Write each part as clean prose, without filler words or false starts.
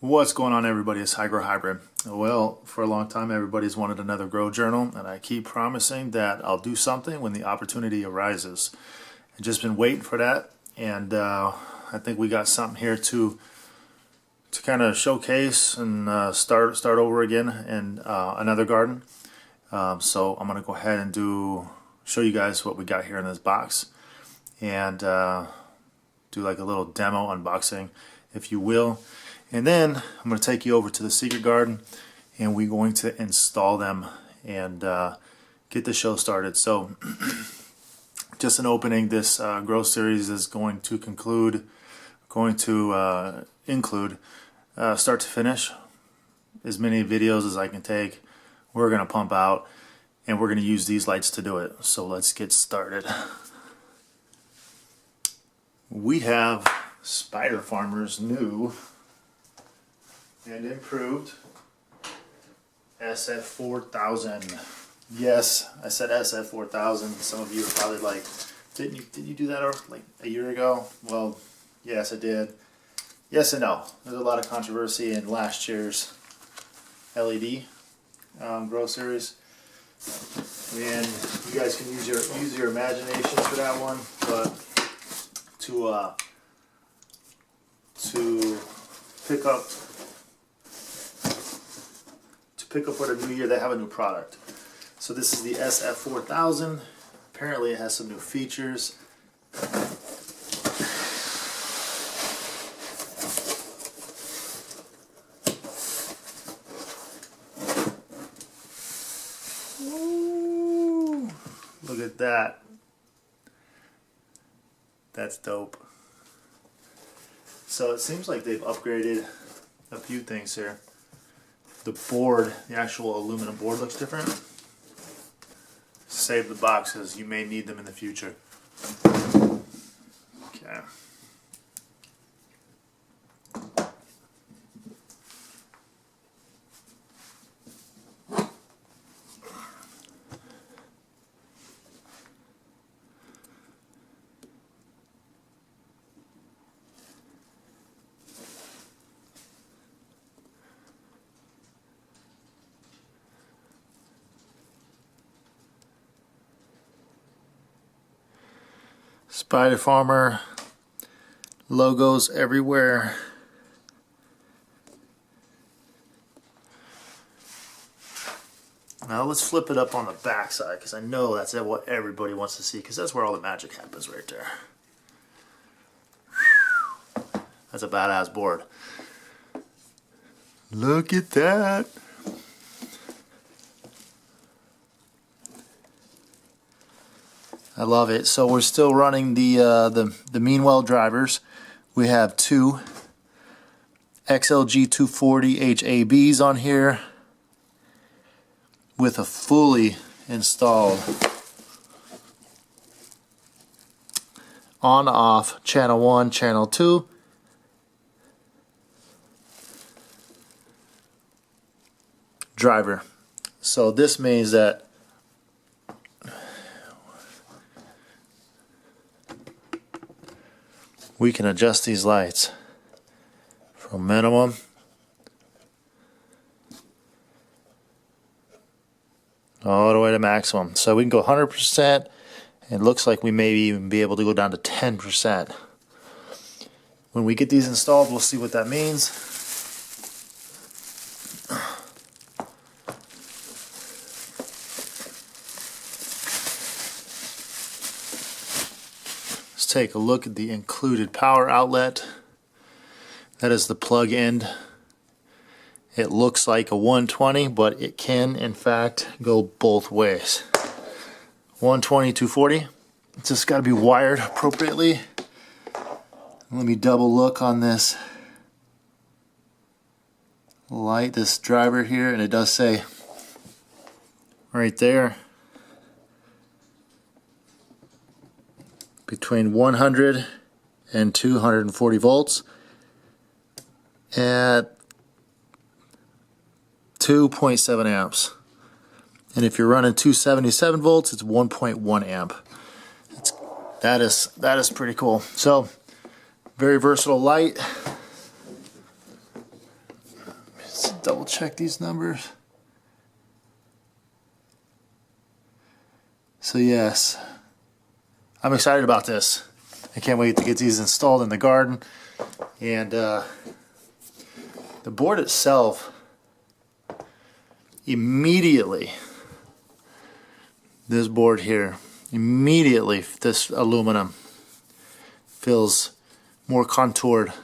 What's going on, everybody? It's High Grow Hybrid. Well, for a long time everybody's wanted another grow journal, and I keep promising that I'll do something when the opportunity arises. I've just been waiting for that, and I think we got something here to kind of showcase and start over again in another garden. So I'm gonna go ahead and show you guys what we got here in this box, and do like a little demo unboxing, if you will. And then I'm going to take you over to the secret garden, and we're going to install them and get the show started. So just an opening, this grow series is going to include start to finish as many videos as I can take. We're going to pump out, and we're going to use these lights to do it. So let's get started. We have SpiderFarmer's new and improved SF4000. Yes, I said SF4000. Some of you are probably like, did you do that like a year ago? Well, yes, I did. Yes and no. There's a lot of controversy in last year's LED grow series, and you guys can use your imaginations for that one. But to pick up for the new year, they have a new product. So this is the SF4000. Apparently it has some new features. Ooh, look at that. That's dope. So it seems like they've upgraded a few things here. The board, the actual aluminum board, looks different. Save the boxes, you may need them in the future. Okay. SpiderFarmer logos everywhere. Now let's flip it up on the back side, because I know that's what everybody wants to see, because that's where all the magic happens, right there. That's a badass board. Look at that. I love it. So we're still running the Meanwell drivers. We have two XLG 240 HABs on here with a fully installed on-off channel 1, channel 2. Driver. So this means that we can adjust these lights from minimum all the way to maximum. So we can go 100%. It looks like we may even be able to go down to 10%. When we get these installed, we'll see what that means. Let's take a look at the included power outlet. That is the plug end. It looks like a 120, but it can in fact go both ways. 120, 240. It's just got to be wired appropriately. Let me double look on this light, this driver here, and it does say right there between 100 and 240 volts at 2.7 amps. And if you're running 277 volts, it's 1.1 amp. That is pretty cool. So very versatile light. check these numbers. So yes, I'm excited about this. I can't wait to get these installed in the garden. And the board itself, immediately, this board here, immediately this aluminum feels more contoured.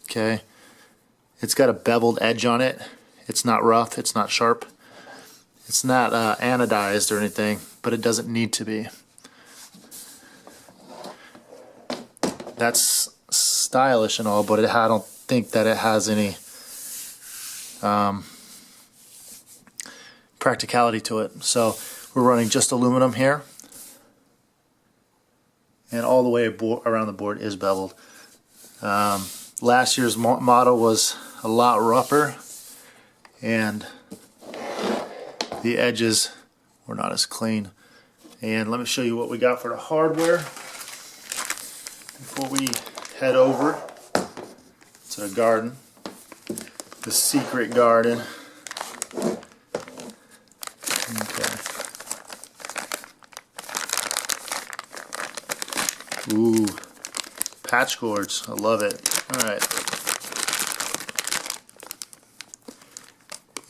Okay, it's got a beveled edge on it. It's not rough, it's not sharp, it's not anodized or anything, but it doesn't need to be. That's stylish and all, but I don't think that it has any practicality to it. So we're running just aluminum here, and all the way around the board is beveled. Last year's model was a lot rougher, and the edges were not as clean. And let me show you what we got for the hardware before we head over to the garden, the secret garden. Okay. Ooh, patch cords, I love it. All right.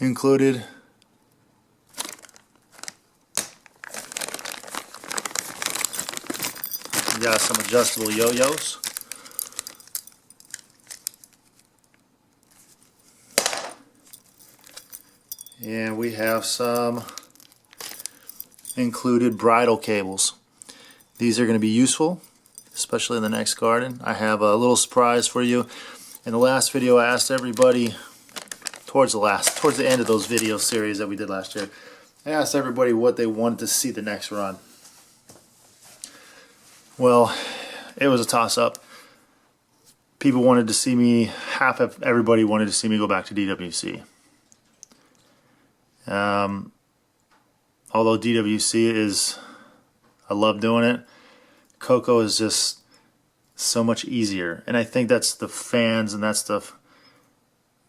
Included we got some adjustable yo-yos. And we have some included bridle cables. These are going to be useful, especially in the next garden. I have a little surprise for you. In the last video, I asked everybody, towards the end of those video series that we did last year, I asked everybody what they wanted to see the next run. Well, it was a toss-up. People wanted to see me, half of everybody wanted to see me go back to DWC. Although DWC is, I love doing it, Coco is just so much easier. And I think that's the fans, and that's the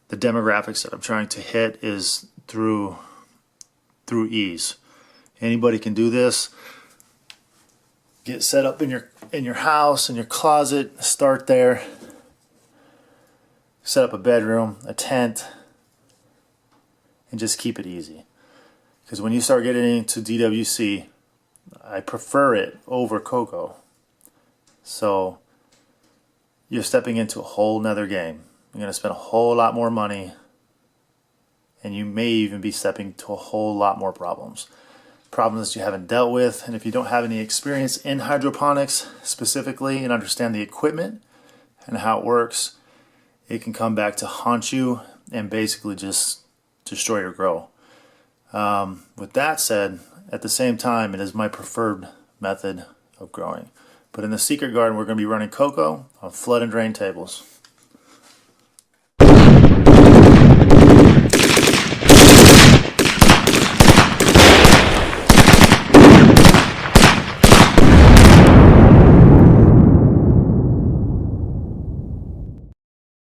demographics that I'm trying to hit is through ease. Anybody can do this. Get set up in your house, in your closet, start there. Set up a bedroom, a tent, and just keep it easy. Because when you start getting into DWC, I prefer it over Coco. So you're stepping into a whole nother game. You're going to spend a whole lot more money, and you may even be stepping into a whole lot more problems. Problems that you haven't dealt with, and if you don't have any experience in hydroponics specifically and understand the equipment and how it works, it can come back to haunt you and basically just destroy your grow. With that said, at the same time, it is my preferred method of growing. But in the secret garden, we're going to be running Coco on flood and drain tables.